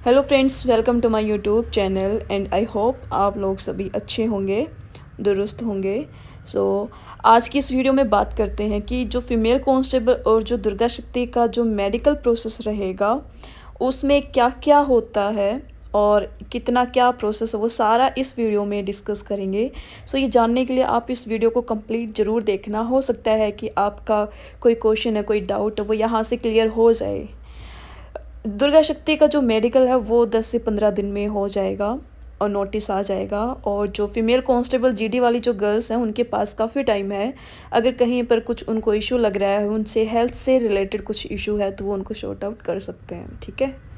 Hello friends, welcome to my YouTube channel and I hope आप लोग सभी अच्छे होंगे, दुरुस्त होंगे। आज की इस वीडियो में बात करते हैं कि जो फीमेल कांस्टेबल और जो दुर्गा शक्ति का जो मेडिकल प्रोसेस रहेगा उसमें क्या क्या होता है और कितना क्या प्रोसेस है, वो सारा इस वीडियो में डिस्कस करेंगे। ये जानने के लिए आप इस वीडियो को कंप्लीट ज़रूर देखना। हो सकता है कि आपका कोई क्वेश्चन है, कोई डाउट है, वो यहाँ से क्लियर हो जाए। दुर्गा शक्ति का जो मेडिकल है वो 10 से 15 दिन में हो जाएगा और नोटिस आ जाएगा। और जो फीमेल कांस्टेबल जीडी वाली जो गर्ल्स हैं उनके पास काफ़ी टाइम है। अगर कहीं पर कुछ उनको इशू लग रहा है, उनसे हेल्थ से रिलेटेड कुछ इशू है, तो वो उनको शॉर्ट आउट कर सकते हैं। ठीक है,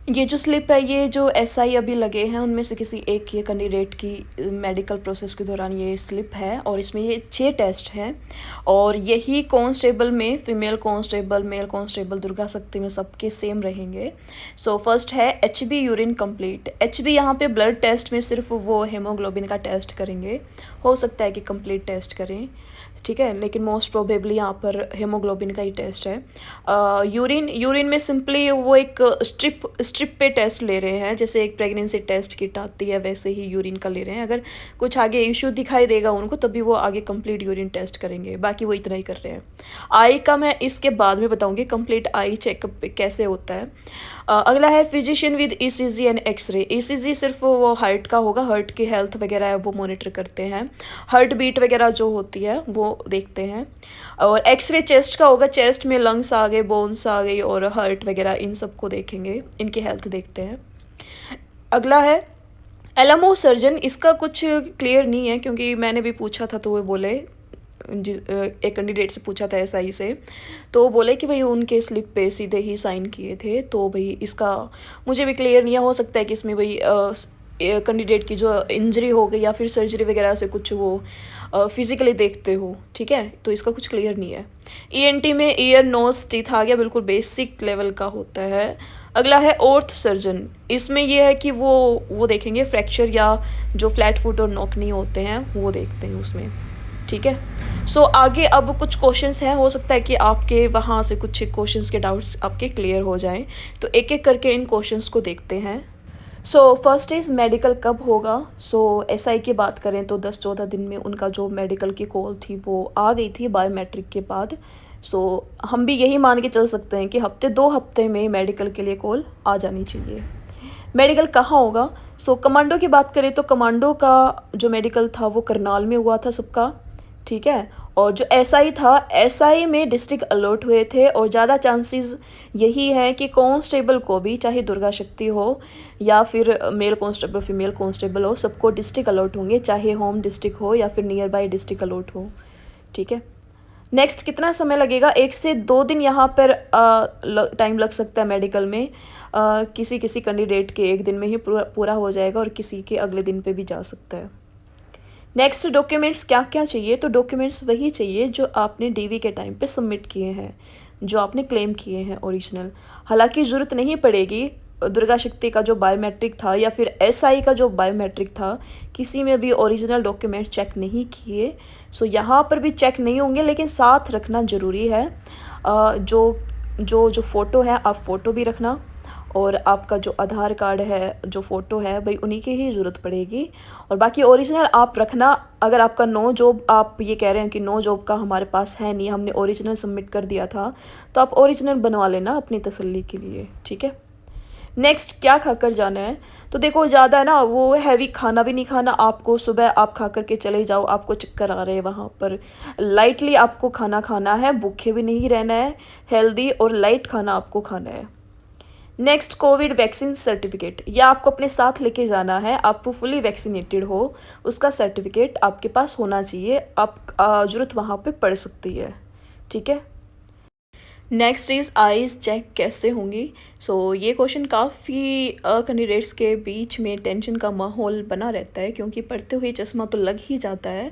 ये जो स्लिप है, ये जो एसआई अभी लगे हैं उनमें से किसी एक ये कैंडिडेट की मेडिकल प्रोसेस के दौरान ये स्लिप है और इसमें ये 6 टेस्ट हैं। और यही कांस्टेबल में female constable, mail constable, Durga शक्ति में सबके सेम रहेंगे। फर्स्ट है एचबी यूरिन कंप्लीट। एचबी यहाँ पे ब्लड टेस्ट में सिर्फ वो हेमोग्लोबिन का टेस्ट करेंगे। हो सकता है कि कंप्लीट टेस्ट करें, ठीक है, लेकिन मोस्ट प्रोबेबली यहाँ पर हेमोग्लोबिन का ही टेस्ट है। यूरिन में सिंपली वो एक स्ट्रिप पे टेस्ट ले रहे हैं, जैसे एक प्रेगनेंसी टेस्ट किट आती है वैसे ही यूरिन का ले रहे हैं। अगर कुछ आगे इशू दिखाई देगा उनको तभी वो आगे कंप्लीट यूरिन टेस्ट करेंगे, बाकी वो इतना ही कर रहे हैं। आई का मैं इसके बाद में बताऊंगी कंप्लीट आई चेकअप कैसे होता है। अगला है physician with ECG and x ray. ECG सिर्फ वो हार्ट का होगा, हार्ट की हेल्थ वगैरह है वो मॉनिटर करते हैं, हार्ट बीट वगैरह जो होती है वो देखते हैं। और एक्सरे चेस्ट का होगा, चेस्ट में लंग्स आ गए, बोन्स आ गई और हार्ट वगैरह, इन सब को देखेंगे, इनकी हेल्थ देखते हैं। अगला है एलएमओ सर्जन। इसका कुछ क्लियर नहीं है क्योंकि मैंने भी पूछा था तो वो बोले, एक कैंडिडेट से पूछा था एसआई से, तो वो बोले कि भाई उनके स्लिप पे सीधे ही साइन किए थे। तो भाई इसका मुझे भी क्लियर नहीं है, हो सकता है कि इसमें भाई कैंडिडेट की जो इंजरी हो गई या फिर सर्जरी वगैरह से कुछ वो फिजिकली देखते हो, ठीक है, तो इसका कुछ क्लियर नहीं है। ईएनटी में ईयर नोज टीथ आ गया, बिल्कुल बेसिक लेवल का होता है। अगला है ऑर्थ सर्जन। इसमें यह है कि वो देखेंगे फ्रैक्चर या जो फ्लैट फुट और नॉक नहीं होते हैं वो देखते हैं उसमें, ठीक है। आगे अब कुछ क्वेश्चंस हैं, हो सकता है कि आपके वहाँ से कुछ क्वेश्चंस के डाउट्स आपके क्लियर हो जाएं, तो एक एक करके इन क्वेश्चंस को देखते हैं। फर्स्ट इज़ मेडिकल कब होगा। एसआई की बात करें तो 10-14 दिन में उनका जो मेडिकल की कॉल थी वो आ गई थी बायोमेट्रिक के बाद। हम भी यही मान के चल सकते हैं कि हफ्ते 2 हफ्ते में मेडिकल के लिए कॉल आ जानी चाहिए। मेडिकल कहाँ होगा? कमांडो की बात करें तो कमांडो का जो मेडिकल था वो करनाल में हुआ था सबका, ठीक है। और जो एसआई था, एसआई में डिस्ट्रिक्ट अलर्ट हुए थे और ज़्यादा चांसेस यही हैं कि कांस्टेबल को भी, चाहे दुर्गा शक्ति हो या फिर मेल कांस्टेबल फीमेल कांस्टेबल हो, सबको डिस्ट्रिक्ट अलर्ट होंगे, चाहे होम डिस्ट्रिक्ट हो या फिर नियर बाय डिस्ट्रिक्ट अलर्ट हो, ठीक है। नेक्स्ट, कितना समय लगेगा? 1 से 2 दिन यहाँ पर टाइम लग सकता है मेडिकल में। किसी किसी कैंडिडेट के 1 दिन में ही पूरा हो जाएगा और किसी के अगले दिन पे भी जा सकता है। नेक्स्ट, डॉक्यूमेंट्स क्या क्या चाहिए? तो डॉक्यूमेंट्स वही चाहिए जो आपने डीवी के टाइम पे सबमिट किए हैं, जो आपने क्लेम किए हैं ओरिजिनल। हालांकि ज़रूरत नहीं पड़ेगी, दुर्गा शक्ति का जो बायोमेट्रिक था या फिर एसआई का जो बायोमेट्रिक था, किसी में भी ओरिजिनल डॉक्यूमेंट चेक नहीं किए। यहाँ पर भी चेक नहीं होंगे, लेकिन साथ रखना ज़रूरी है। जो जो जो फ़ोटो है, आप फ़ोटो भी रखना, और आपका जो आधार कार्ड है, जो फ़ोटो है, भाई उन्हीं की ही ज़रूरत पड़ेगी। और बाकी ओरिजिनल आप रखना। अगर आपका नो जॉब, आप ये कह रहे हैं कि नो जॉब का हमारे पास है नहीं, हमने ओरिजिनल सबमिट कर दिया था, तो आप ओरिजिनल बनवा लेना अपनी तसल्ली के लिए, ठीक है। नेक्स्ट, क्या खाकर जाना है? तो देखो, ज़्यादा ना वो हैवी खाना भी नहीं खाना आपको। सुबह आप खा कर के चले जाओ, आपको चक्कर आ रहे हैं वहाँ पर, लाइटली आपको खाना खाना है, भूखे भी नहीं रहना है, हेल्दी और लाइट खाना आपको खाना है। नेक्स्ट, कोविड वैक्सीन सर्टिफिकेट, यह आपको अपने साथ लेके जाना है। आप फुली वैक्सीनेटेड हो, उसका सर्टिफिकेट आपके पास होना चाहिए। आप ज़रूरत वहाँ पे पड़ सकती है, ठीक है। नेक्स्ट इज़ आईज़ चेक कैसे होंगी? ये क्वेश्चन काफ़ी कैंडिडेट्स के बीच में टेंशन का माहौल बना रहता है, क्योंकि पढ़ते हुए चश्मा तो लग ही जाता है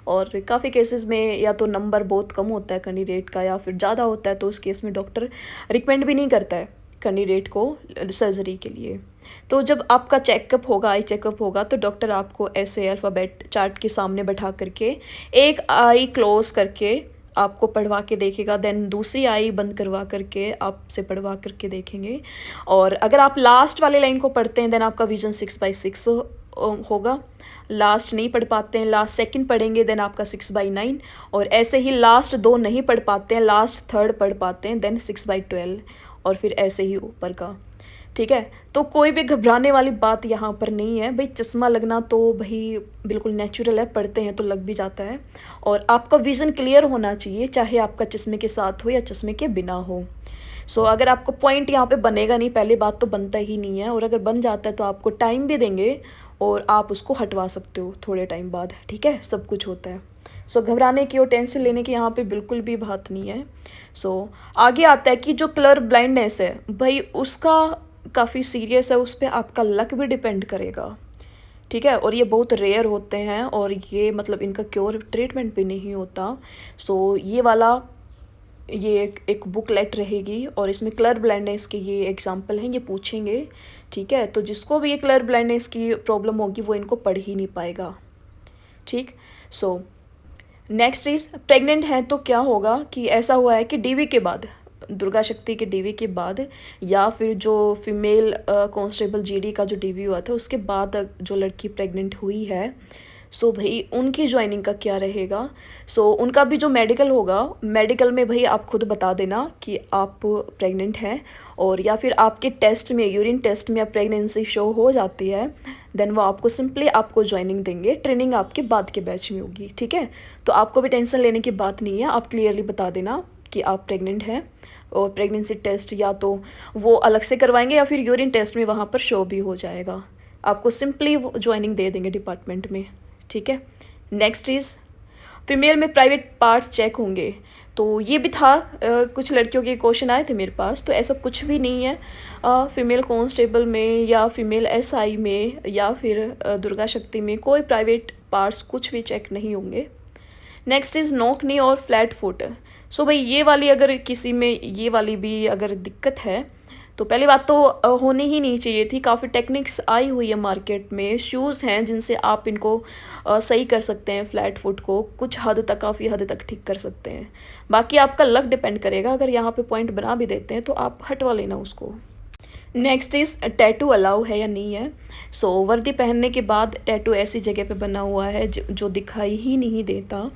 और काफ़ी केसेस में या तो नंबर बहुत कम होता है कैंडिडेट का या फिर ज़्यादा होता है, तो उस केस में डॉक्टर रिकमेंड भी नहीं करता है कैंडिडेट को सर्जरी के लिए। तो जब आपका चेकअप होगा, आई चेकअप होगा, तो डॉक्टर आपको ऐसे अल्फ़ाबेट चार्ट के सामने बैठा करके एक आई क्लोज करके आपको पढ़वा के देखेगा, देन दूसरी आई बंद करवा करके आपसे पढ़वा करके देखेंगे। और अगर आप लास्ट वाले लाइन को पढ़ते हैं देन आपका विजन 6/6 होगा। लास्ट नहीं पढ़ पाते हैं, लास्ट सेकंड पढ़ेंगे देन आपका 6/9। और ऐसे ही लास्ट 2 नहीं पढ़ पाते हैं, लास्ट थर्ड पढ़ पाते हैं देन 6/12। और फिर ऐसे ही ऊपर का, ठीक है। तो कोई भी घबराने वाली बात यहाँ पर नहीं है भाई। चश्मा लगना तो भाई बिल्कुल नेचुरल है, पढ़ते हैं तो लग भी जाता है। और आपका विज़न क्लियर होना चाहिए, चाहे आपका चश्मे के साथ हो या चश्मे के बिना हो। सो अगर आपको पॉइंट यहाँ पे बनेगा नहीं, पहली बात तो बनता ही नहीं है। और अगर बन जाता है तो आपको टाइम भी देंगे और आप उसको हटवा सकते हो थोड़े टाइम बाद, ठीक है। सब कुछ होता है। सो घबराने की और टेंशन लेने की यहाँ पे बिल्कुल भी बात नहीं है। सो आगे आता है कि जो कलर ब्लाइंडनेस है भाई उसका काफ़ी सीरियस है, उस पर आपका लक भी डिपेंड करेगा, ठीक है। और ये बहुत रेयर होते हैं और ये मतलब इनका क्योर ट्रीटमेंट भी नहीं होता। सो ये वाला ये एक बुकलेट रहेगी और इसमें कलर ब्लाइंडनेस के ये एग्जांपल हैं, ये पूछेंगे, ठीक है। तो जिसको भी ये कलर ब्लाइंडनेस की प्रॉब्लम होगी वो इनको पढ़ ही नहीं पाएगा, ठीक। सो नेक्स्ट इज प्रेग्नेंट है तो क्या होगा कि ऐसा हुआ है कि डीवी के बाद, दुर्गा शक्ति के डीवी के बाद या फिर जो फीमेल कांस्टेबल जीडी का जो डीवी हुआ था उसके बाद जो लड़की प्रेग्नेंट हुई है, सो भाई उनकी ज्वाइनिंग का क्या रहेगा। सो उनका भी जो मेडिकल होगा, मेडिकल में भाई आप खुद बता देना कि आप प्रेग्नेंट हैं। और या फिर आपके टेस्ट में, यूरिन टेस्ट में प्रेगनेंसी शो हो जाती है देन वो आपको सिंपली आपको ज्वाइनिंग देंगे। ट्रेनिंग आपके बाद के बैच में होगी, ठीक है। तो आपको भी टेंशन लेने की बात नहीं है, आप क्लियरली बता देना कि आप प्रेग्नेंट हैं। और प्रेगनेंसी टेस्ट या तो वो अलग से करवाएंगे या फिर यूरिन टेस्ट में वहाँ पर शो भी हो जाएगा। आपको सिंपली वो ज्वाइनिंग दे देंगे डिपार्टमेंट में, ठीक है। नेक्स्ट इज़ फीमेल में प्राइवेट पार्ट्स चेक होंगे। तो ये भी था, कुछ लड़कियों के क्वेश्चन आए थे मेरे पास। तो ऐसा कुछ भी नहीं है, फीमेल कांस्टेबल में या फीमेल एसआई में या फिर दुर्गा शक्ति में कोई प्राइवेट पार्ट्स कुछ भी चेक नहीं होंगे। नेक्स्ट इज़ नोक नी और फ्लैट फुट। सो भाई ये वाली अगर किसी में ये वाली भी अगर दिक्कत है तो पहली बात तो होनी ही नहीं चाहिए थी। काफ़ी टेक्निक्स आई हुई है मार्केट में, शूज़ हैं जिनसे आप इनको सही कर सकते हैं। फ्लैट फुट को कुछ हद तक, काफ़ी हद तक ठीक कर सकते हैं। बाकी आपका लक डिपेंड करेगा, अगर यहाँ पे पॉइंट बना भी देते हैं तो आप हटवा लेना उसको। नेक्स्ट इज़ टैटू अलाउ है या नहीं है। सो वर्दी पहनने के बाद टैटू ऐसी जगह पे बना हुआ है जो दिखाई ही नहीं देता।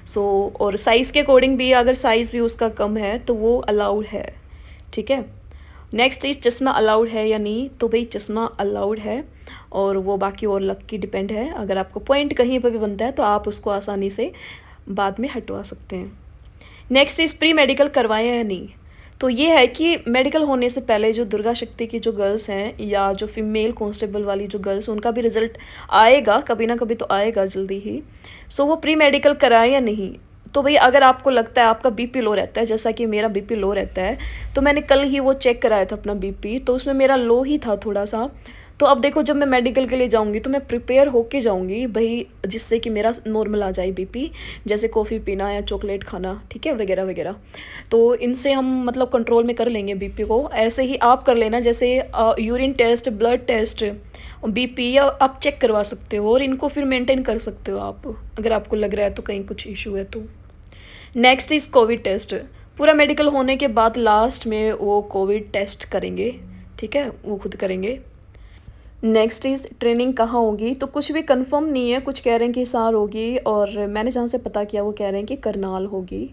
सो और साइज़ के अकॉर्डिंग भी, अगर साइज़ भी उसका कम है तो वो अलाउड है, ठीक है। नेक्स्ट इज चश्मा अलाउड है या नहीं। तो भाई चश्मा अलाउड है और वो बाकी और लक की डिपेंड है। अगर आपको पॉइंट कहीं पर भी बनता है तो आप उसको आसानी से बाद में हटवा सकते हैं। नेक्स्ट इज़ प्री मेडिकल करवाएं या नहीं। तो ये है कि मेडिकल होने से पहले जो दुर्गा शक्ति की जो गर्ल्स हैं या जो फीमेल कांस्टेबल वाली जो गर्ल्स, उनका भी रिजल्ट आएगा कभी ना कभी, तो आएगा जल्दी ही। सो वो प्री मेडिकल कराएं या नहीं। तो भाई अगर आपको लगता है आपका बीपी लो रहता है, जैसा कि मेरा बीपी लो रहता है, तो मैंने कल ही वो चेक कराया था अपना बीपी, तो उसमें मेरा लो ही था थोड़ा सा। तो अब देखो जब मैं मेडिकल के लिए जाऊंगी तो मैं प्रिपेयर होके जाऊंगी भाई, जिससे कि मेरा नॉर्मल आ जाए बीपी, जैसे कॉफ़ी पीना या चॉकलेट खाना, ठीक है, वगैरह वगैरह। तो इनसे हम मतलब कंट्रोल में कर लेंगे बीपी को। ऐसे ही आप कर लेना, जैसे urine test, blood test, BP या आप चेक करवा सकते हो और इनको फिर मेंटेन कर सकते हो आप, अगर आपको लग रहा है तो कहीं कुछ इशू है तो। Next is Covid test. पूरा मेडिकल होने के बाद लास्ट में वो कोविड टेस्ट करेंगे, ठीक है, वो खुद करेंगे। नेक्स्ट इज़ ट्रेनिंग कहाँ होगी। तो कुछ भी कंफर्म नहीं है, कुछ कह रहे हैं कि हिसार होगी और मैंने जहाँ से पता किया वो कह रहे हैं कि करनाल होगी।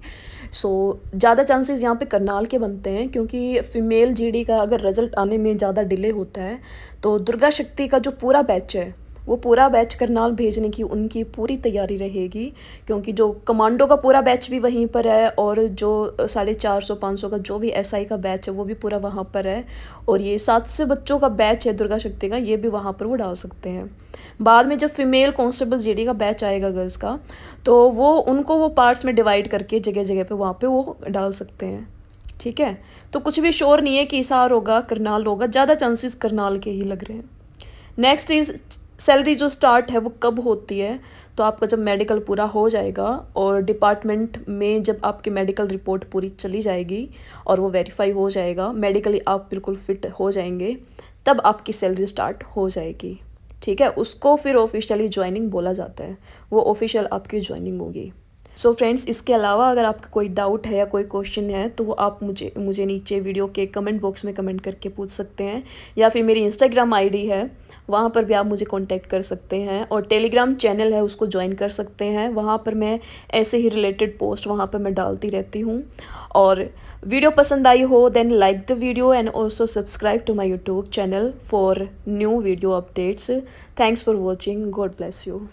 सो ज़्यादा चांसेस यहाँ पे करनाल के बनते हैं, क्योंकि फ़ीमेल जीडी का अगर रिज़ल्ट आने में ज़्यादा डिले होता है तो दुर्गा शक्ति का जो पूरा बैच है वो पूरा बैच करनाल भेजने की उनकी पूरी तैयारी रहेगी, क्योंकि जो कमांडो का पूरा बैच भी वहीं पर है और जो 450-500 का जो भी एसआई का बैच है वो भी पूरा वहाँ पर है। और ये 700 बच्चों का बैच है दुर्गा शक्ति का, ये भी वहाँ पर वो डाल सकते हैं। बाद में जब फीमेल कांस्टेबल जीडी का बैच आएगा गर्ल्स का, तो वो उनको वो पार्ट्स में डिवाइड करके जगह जगह पे वहाँ पे वो डाल सकते हैं, ठीक है। तो कुछ भी श्योर नहीं है कि हिसार होगा करनाल होगा, ज़्यादा चांसेस करनाल के ही लग रहे हैं। नेक्स्ट इज़ सैलरी जो स्टार्ट है वो कब होती है। तो आपका जब मेडिकल पूरा हो जाएगा और डिपार्टमेंट में जब आपकी मेडिकल रिपोर्ट पूरी चली जाएगी और वो वेरीफाई हो जाएगा, मेडिकली आप बिल्कुल फिट हो जाएंगे, तब आपकी सैलरी स्टार्ट हो जाएगी, ठीक है। उसको फिर ऑफिशियली ज्वाइनिंग बोला जाता है, वो ऑफिशियल आपकी ज्वाइनिंग होगी। सो फ्रेंड्स, इसके अलावा अगर आपका कोई डाउट है या कोई क्वेश्चन है तो वो आप मुझे नीचे वीडियो के कमेंट बॉक्स में कमेंट करके पूछ सकते हैं, या फिर मेरी इंस्टाग्राम आईडी है वहाँ पर भी आप मुझे कांटेक्ट कर सकते हैं, और टेलीग्राम चैनल है उसको ज्वाइन कर सकते हैं। वहाँ पर मैं ऐसे ही रिलेटेड पोस्ट वहाँ पर मैं डालती रहती हूँ। और वीडियो पसंद आई हो then like the video and also subscribe to my YouTube channel for new video updates. Thanks for watching. God bless you.